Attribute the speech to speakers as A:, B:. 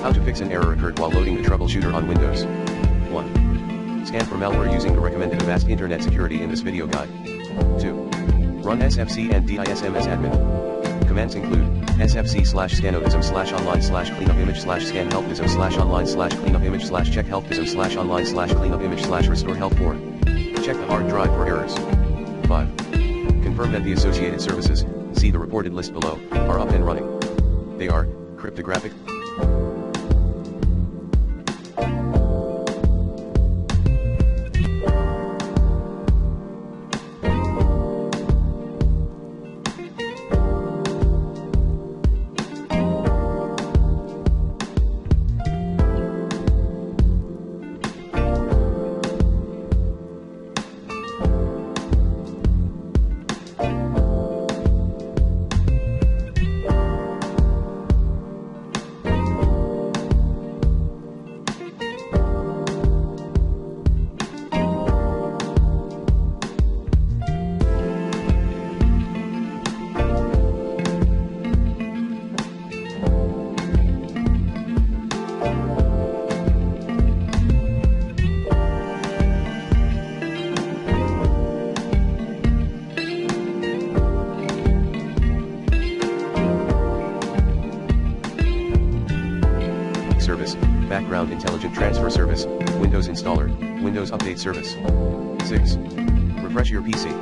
A: How to fix an error occurred while loading the troubleshooter on Windows. 1. Scan for malware using the recommended Avast Internet Security in this video guide. 2. Run sfc and dism as admin. Commands include sfc/scanodism/online/cleanupimage/scanhelpism/online/cleanupimage/restore health 4. Check the hard drive for errors. 5. Confirm that the associated services, see the reported list below, are up and running. They are, cryptographic, Service, Background Intelligent Transfer Service, Windows Installer, Windows Update Service. 6. Refresh your PC.